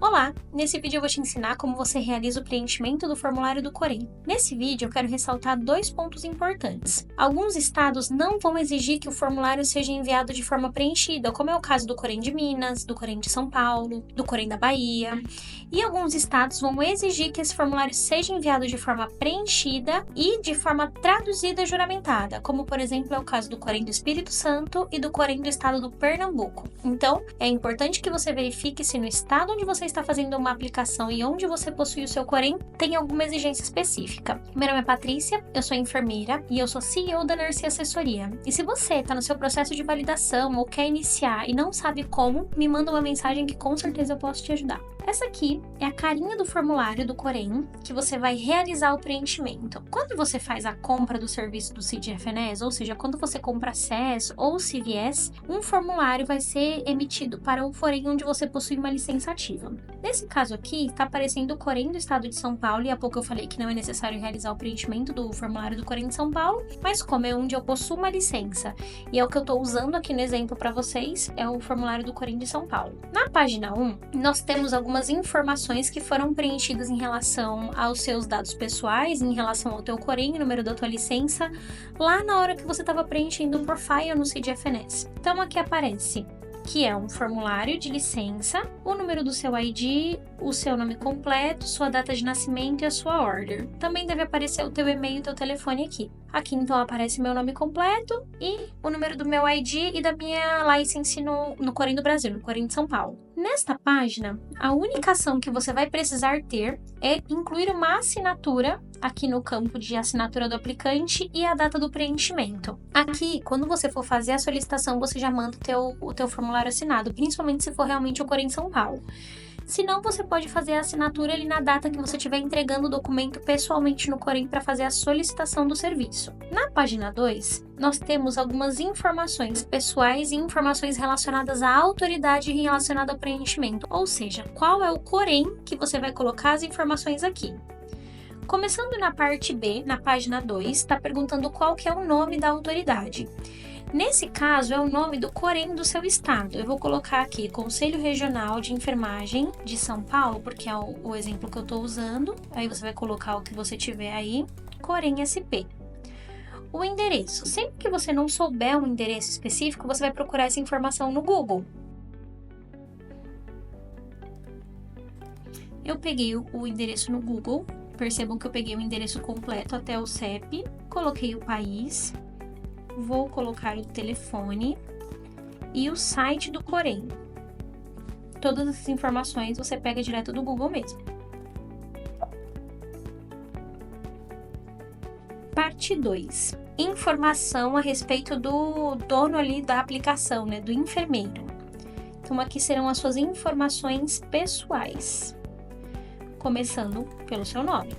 Olá! Nesse vídeo eu vou te ensinar como você realiza o preenchimento do formulário do Corém. Nesse vídeo eu quero ressaltar 2 pontos importantes. Alguns estados não vão exigir que o formulário seja enviado de forma preenchida, como é o caso do Corém de Minas, do Corém de São Paulo, do Corém da Bahia. E alguns estados vão exigir que esse formulário seja enviado de forma preenchida e de forma traduzida e juramentada, como por exemplo é o caso do Corém do Espírito Santo e do Corém do estado do Pernambuco. Então, é importante que você verifique se no estado onde você está fazendo uma aplicação e onde você possui o seu Corém tem alguma exigência específica. Meu nome é Patrícia, eu sou enfermeira e eu sou CEO da Nurse Assessoria. E se você está no seu processo de validação ou quer iniciar e não sabe como, me manda uma mensagem que com certeza eu posso te ajudar. Essa aqui é a carinha do formulário do Corém que você vai realizar o preenchimento. Quando você faz a compra do serviço do CID-FNES, ou seja, quando você compra SES ou CVS, um formulário vai ser emitido para o Corém onde você possui uma licença ativa. Nesse caso aqui, está aparecendo o Corém do estado de São Paulo, e há pouco eu falei que não é necessário realizar o preenchimento do formulário do Corém de São Paulo, mas como é onde eu possuo uma licença, e é o que eu estou usando aqui no exemplo para vocês, é o formulário do Corém de São Paulo. Na página 1, nós temos algumas informações que foram preenchidas em relação aos seus dados pessoais, em relação ao teu Corém, o número da tua licença, lá na hora que você estava preenchendo o profile no CID-FNES. Então aqui aparece que é um formulário de licença, o número do seu ID, o seu nome completo, sua data de nascimento e a sua order. Também deve aparecer o teu e-mail e o teu telefone aqui. Aqui então aparece meu nome completo e o número do meu ID e da minha license no Corém do Brasil, no Corém de São Paulo. Nesta página, a única ação que você vai precisar ter é incluir uma assinatura aqui no campo de assinatura do aplicante e a data do preenchimento. Aqui, quando você for fazer a solicitação, você já manda o teu formulário assinado, principalmente se for realmente o Corém de São Paulo. Se não, você pode fazer a assinatura ali na data que você estiver entregando o documento pessoalmente no Corém para fazer a solicitação do serviço. Na página 2, nós temos algumas informações pessoais e informações relacionadas à autoridade relacionada ao preenchimento, ou seja, qual é o Corém que você vai colocar as informações aqui. Começando na parte B, na página 2, está perguntando qual que é o nome da autoridade. Nesse caso, é o nome do Corém do seu estado. Eu vou colocar aqui Conselho Regional de Enfermagem de São Paulo, porque é o exemplo que eu estou usando. Aí você vai colocar o que você tiver aí, Corém SP. O endereço. Sempre que você não souber um endereço específico, você vai procurar essa informação no Google. Eu peguei o endereço no Google. Percebam que eu peguei o endereço completo até o CEP. Coloquei o país. Vou colocar o telefone e o site do Corém. Todas essas informações você pega direto do Google mesmo. Parte 2. Informação a respeito do dono ali da aplicação, né, do enfermeiro. Então aqui serão as suas informações pessoais. Começando pelo seu nome.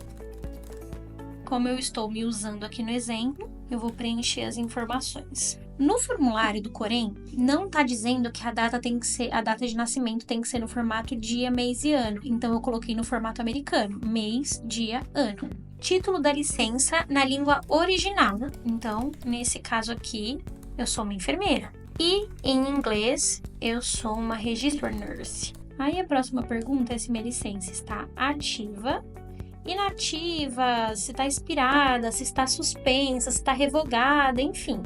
Como eu estou me usando aqui no exemplo, eu vou preencher as informações. No formulário do Corém, não está dizendo que a data de nascimento tem que ser no formato dia, mês e ano. Então, eu coloquei no formato americano, mês, dia, ano. Título da licença na língua original. Então, nesse caso aqui, eu sou uma enfermeira. E, em inglês, eu sou uma registered nurse. Aí, a próxima pergunta é se minha licença está ativa, inativa, se está expirada, se está suspensa, se está revogada, enfim.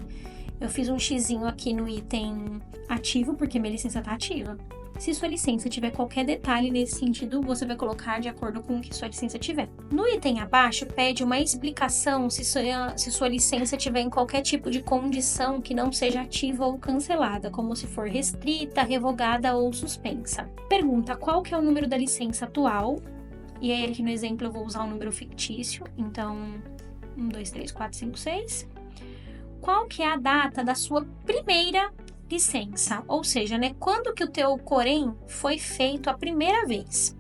Eu fiz um xizinho aqui no item ativo, porque minha licença está ativa. Se sua licença tiver qualquer detalhe nesse sentido, você vai colocar de acordo com o que sua licença tiver. No item abaixo, pede uma explicação se sua licença tiver em qualquer tipo de condição que não seja ativa ou cancelada, como se for restrita, revogada ou suspensa. Pergunta qual que é o número da licença atual. E aí, aqui no exemplo, eu vou usar um número fictício. Então, 1, 2, 3, 4, 5, 6. Qual que é a data da sua primeira licença? Ou seja, né, quando que o teu Corém foi feito a primeira vez?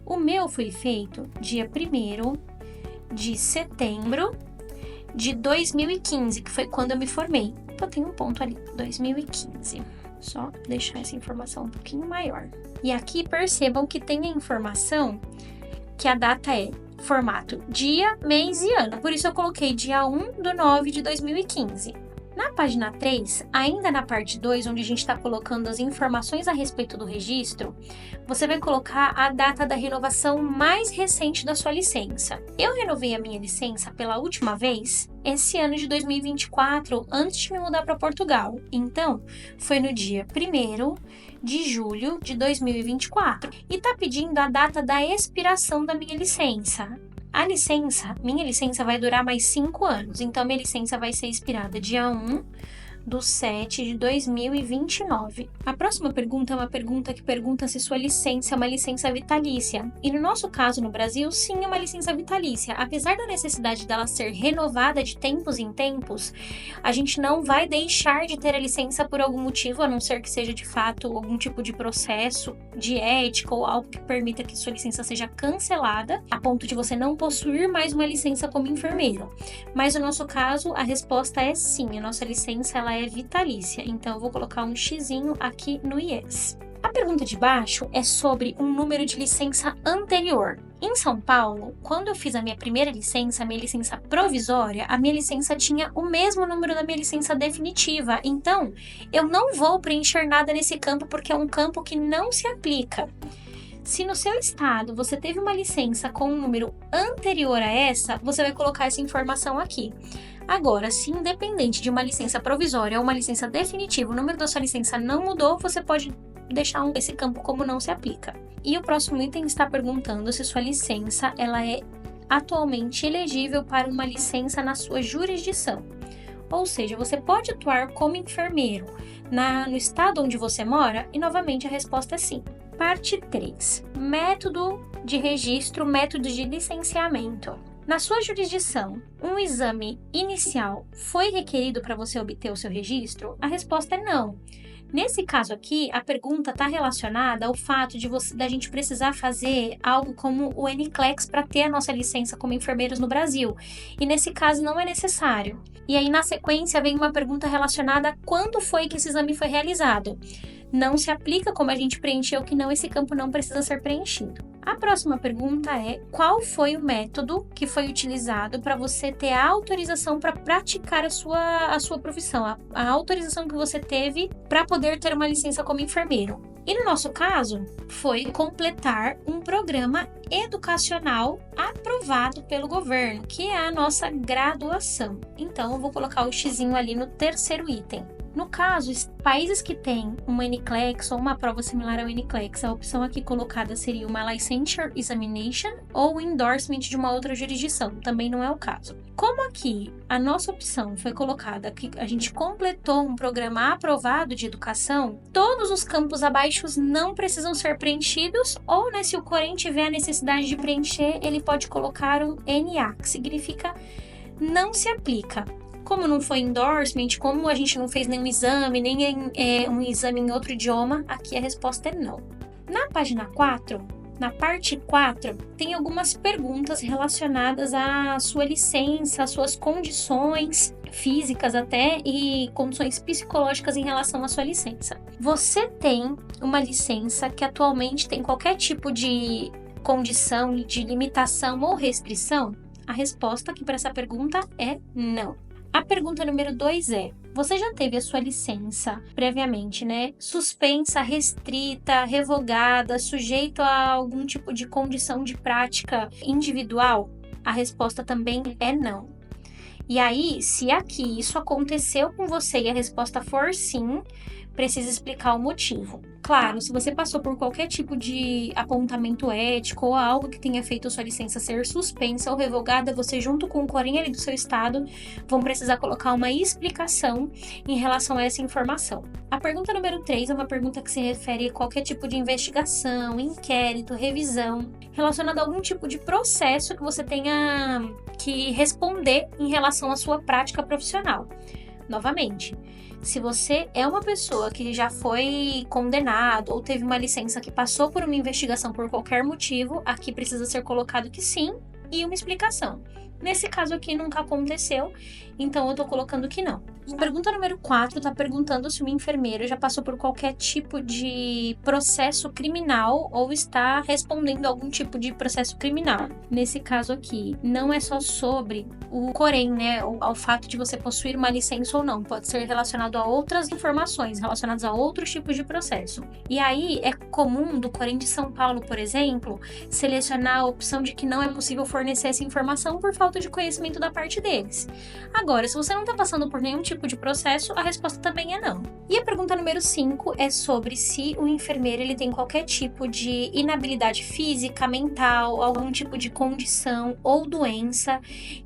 O meu foi feito dia 1º de setembro de 2015, que foi quando eu me formei. Então, tem um ponto ali, 2015. Só deixar essa informação um pouquinho maior. E aqui, percebam que tem a informação que a data é formato dia, mês e ano. Por isso eu coloquei dia 1/9 de 2015. Na página 3, ainda na parte 2, onde a gente está colocando as informações a respeito do registro, você vai colocar a data da renovação mais recente da sua licença. Eu renovei a minha licença pela última vez esse ano de 2024, antes de me mudar para Portugal. Então, foi no dia 1º de julho de 2024. E está pedindo a data da expiração da minha licença. Minha licença vai durar mais 5 anos, então minha licença vai ser expirada dia 1/7/2029. A próxima pergunta é uma pergunta que pergunta se sua licença é uma licença vitalícia. E no nosso caso, no Brasil, sim, é uma licença vitalícia. Apesar da necessidade dela ser renovada de tempos em tempos, a gente não vai deixar de ter a licença por algum motivo, a não ser que seja de fato algum tipo de processo de ética ou algo que permita que sua licença seja cancelada, a ponto de você não possuir mais uma licença como enfermeiro. Mas no nosso caso, a resposta é sim, a nossa licença ela é vitalícia, então eu vou colocar um xizinho aqui no yes. A pergunta de baixo é sobre um número de licença anterior. Em São Paulo, quando eu fiz a minha primeira licença, a minha licença provisória, a minha licença tinha o mesmo número da minha licença definitiva, então eu não vou preencher nada nesse campo porque é um campo que não se aplica. Se no seu estado você teve uma licença com um número anterior a essa, você vai colocar essa informação aqui. Agora, se independente de uma licença provisória ou uma licença definitiva, o número da sua licença não mudou, você pode deixar esse campo como não se aplica. E o próximo item está perguntando se sua licença ela é atualmente elegível para uma licença na sua jurisdição. Ou seja, você pode atuar como enfermeiro no estado onde você mora? E novamente a resposta é sim. Parte 3. Método de registro, método de licenciamento. Na sua jurisdição, um exame inicial foi requerido para você obter o seu registro? A resposta é não. Nesse caso aqui, a pergunta está relacionada ao fato da gente precisar fazer algo como o NCLEX para ter a nossa licença como enfermeiros no Brasil. E nesse caso não é necessário. E aí na sequência vem uma pergunta relacionada a quando foi que esse exame foi realizado. Não se aplica como a gente preencheu que não, esse campo não precisa ser preenchido. A próxima pergunta é: qual foi o método que foi utilizado para você ter a autorização para praticar a sua profissão, a autorização que você teve para poder ter uma licença como enfermeiro? E no nosso caso, foi completar um programa educacional aprovado pelo governo, que é a nossa graduação. Então, eu vou colocar o xizinho ali no terceiro item. No caso, países que têm uma NCLEX ou uma prova similar ao NCLEX, a opção aqui colocada seria uma Licensure Examination ou Endorsement de uma outra jurisdição, também não é o caso. Como aqui a nossa opção foi colocada que a gente completou um programa aprovado de educação, todos os campos abaixo não precisam ser preenchidos, ou se o Corém tiver a necessidade de preencher, ele pode colocar o NA, que significa não se aplica. Como não foi endorsement, como a gente não fez nenhum exame, nem um exame em outro idioma, aqui a resposta é não. Na página 4, na parte 4, tem algumas perguntas relacionadas à sua licença, às suas condições físicas até e condições psicológicas em relação à sua licença. Você tem uma licença que atualmente tem qualquer tipo de condição, de limitação ou restrição? A resposta aqui para essa pergunta é não. A pergunta número 2 é: você já teve a sua licença previamente, suspensa, restrita, revogada, sujeito a algum tipo de condição de prática individual? A resposta também é não. E aí, se aqui isso aconteceu com você e a resposta for sim, precisa explicar o motivo. Claro, se você passou por qualquer tipo de apontamento ético ou algo que tenha feito a sua licença ser suspensa ou revogada, você junto com o Corém ali do seu estado vão precisar colocar uma explicação em relação a essa informação. A pergunta número 3 é uma pergunta que se refere a qualquer tipo de investigação, inquérito, revisão, relacionada a algum tipo de processo que você tenha que responder em relação à sua prática profissional. Novamente, se você é uma pessoa que já foi condenado ou teve uma licença que passou por uma investigação por qualquer motivo, aqui precisa ser colocado que sim e uma explicação. Nesse caso aqui nunca aconteceu, então eu tô colocando que não. A pergunta número 4 está perguntando se uma enfermeira já passou por qualquer tipo de processo criminal ou está respondendo a algum tipo de processo criminal. Nesse caso aqui, não é só sobre o Corém, né, ao fato de você possuir uma licença ou não, pode ser relacionado a outras informações, relacionadas a outros tipos de processo. E aí, é comum do Corém de São Paulo, por exemplo, selecionar a opção de que não é possível fornecer essa informação por falta de conhecimento da parte deles. Agora, se você não está passando por nenhum tipo de processo, a resposta também é não. E a pergunta número 5 é sobre se o enfermeiro ele tem qualquer tipo de inabilidade física, mental, algum tipo de condição ou doença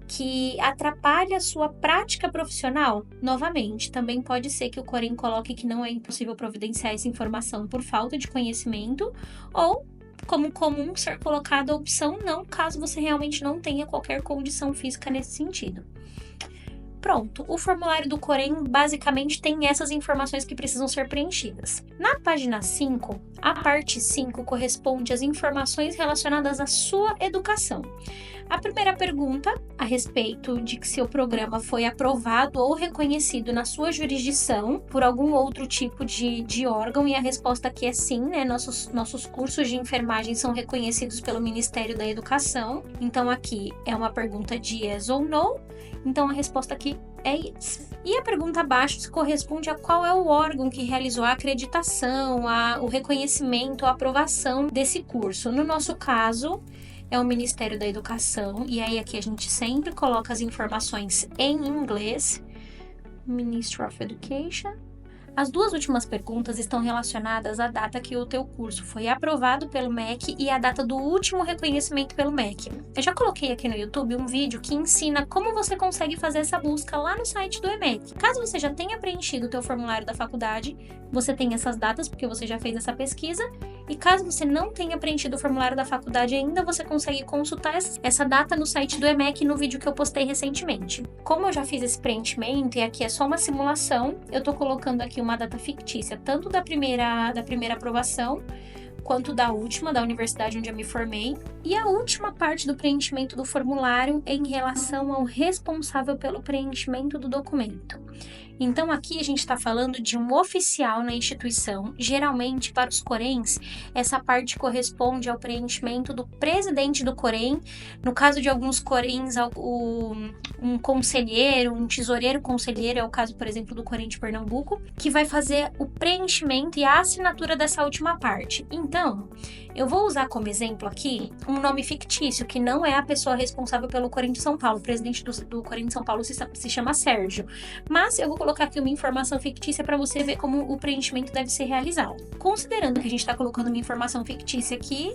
que atrapalha a sua prática profissional. Novamente, também pode ser que o Corém coloque que não é impossível providenciar essa informação por falta de conhecimento ou como comum ser colocada a opção não, caso você realmente não tenha qualquer condição física nesse sentido. Pronto, o formulário do Corém basicamente tem essas informações que precisam ser preenchidas. Na página 5, a parte 5 corresponde às informações relacionadas à sua educação. A primeira pergunta, a respeito de que seu programa foi aprovado ou reconhecido na sua jurisdição por algum outro tipo de órgão, e a resposta aqui é sim, né? Nossos cursos de enfermagem são reconhecidos pelo Ministério da Educação. Então aqui é uma pergunta de yes ou no. Então a resposta aqui é yes. E a pergunta abaixo corresponde a qual é o órgão que realizou a acreditação, o reconhecimento, a aprovação desse curso. No nosso caso, é o Ministério da Educação, e aí aqui a gente sempre coloca as informações em inglês. Ministry of Education. As duas últimas perguntas estão relacionadas à data que o teu curso foi aprovado pelo MEC e a data do último reconhecimento pelo MEC. Eu já coloquei aqui no YouTube um vídeo que ensina como você consegue fazer essa busca lá no site do EMEC. Caso você já tenha preenchido o teu formulário da faculdade, você tem essas datas porque você já fez essa pesquisa, e caso você não tenha preenchido o formulário da faculdade ainda, você consegue consultar essa data no site do EMEC no vídeo que eu postei recentemente. Como eu já fiz esse preenchimento e aqui é só uma simulação, eu tô colocando aqui uma data fictícia, tanto da primeira aprovação, quanto da última, da universidade onde eu me formei, e a última parte do preenchimento do formulário em relação ao responsável pelo preenchimento do documento. Então aqui a gente está falando de um oficial na instituição. Geralmente para os Coréns, essa parte corresponde ao preenchimento do presidente do Corém. No caso de alguns Coréns, um conselheiro, um tesoureiro conselheiro, é o caso, por exemplo, do Corém de Pernambuco, que vai fazer o preenchimento e a assinatura dessa última parte. Então, eu vou usar como exemplo aqui um nome fictício, que não é a pessoa responsável pelo Corém de São Paulo. O presidente do Corém de São Paulo se chama Sérgio. Mas eu vou colocar aqui uma informação fictícia para você ver como o preenchimento deve ser realizado. Considerando que a gente está colocando uma informação fictícia aqui,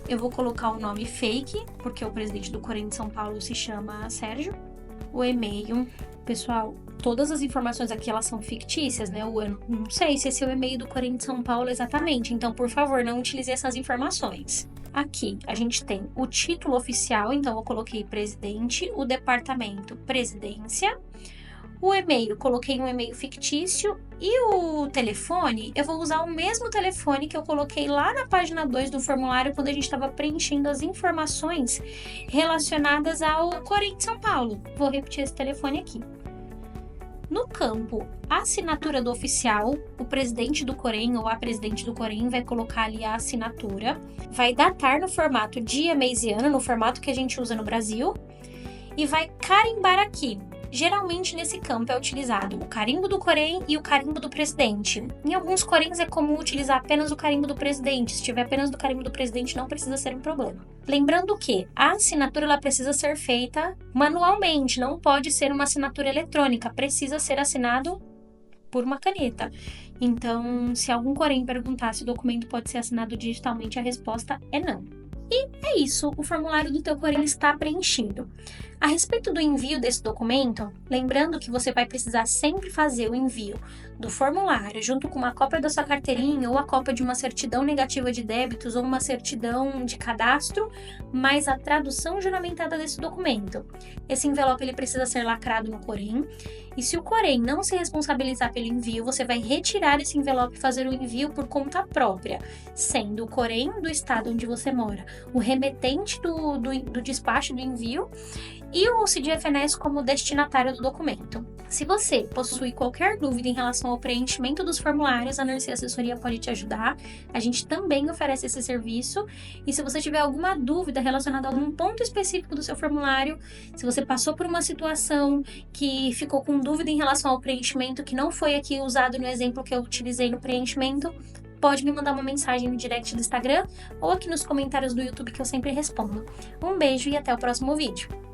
eu vou colocar o nome fake, porque o presidente do Corém de São Paulo se chama Sérgio. O e-mail, pessoal, todas as informações aqui elas são fictícias, né? Eu não sei se esse é o e-mail do Corém de São Paulo exatamente, então por favor não utilize essas informações. Aqui a gente tem o título oficial, então eu coloquei presidente, o departamento presidência. O e-mail, coloquei um e-mail fictício, e o telefone, eu vou usar o mesmo telefone que eu coloquei lá na página 2 do formulário quando a gente estava preenchendo as informações relacionadas ao Corém de São Paulo. Vou repetir esse telefone aqui. No campo assinatura do oficial, o presidente do Corém ou a presidente do Corém vai colocar ali a assinatura, vai datar no formato dia, mês e ano, no formato que a gente usa no Brasil, e vai carimbar aqui. Geralmente nesse campo é utilizado o carimbo do Corém e o carimbo do presidente. Em alguns Coréns é comum utilizar apenas o carimbo do presidente. Se tiver apenas do carimbo do presidente, não precisa ser um problema. Lembrando que a assinatura ela precisa ser feita manualmente, não pode ser uma assinatura eletrônica, precisa ser assinado por uma caneta. Então, se algum Corém perguntar se o documento pode ser assinado digitalmente, a resposta é não. E é isso, o formulário do teu Corém está preenchido. A respeito do envio desse documento, lembrando que você vai precisar sempre fazer o envio do formulário junto com uma cópia da sua carteirinha ou a cópia de uma certidão negativa de débitos ou uma certidão de cadastro, mais a tradução juramentada desse documento. Esse envelope ele precisa ser lacrado no Corém, e se o Corém não se responsabilizar pelo envio, você vai retirar esse envelope e fazer o envio por conta própria, sendo o Corém do estado onde você mora o remetente do despacho do envio, e o CDFNS como destinatário do documento. Se você possui qualquer dúvida em relação ao preenchimento dos formulários, a Nercia Assessoria pode te ajudar. A gente também oferece esse serviço. E se você tiver alguma dúvida relacionada a algum ponto específico do seu formulário, se você passou por uma situação que ficou com dúvida em relação ao preenchimento, que não foi aqui usado no exemplo que eu utilizei no preenchimento, pode me mandar uma mensagem no direct do Instagram ou aqui nos comentários do YouTube que eu sempre respondo. Um beijo e até o próximo vídeo!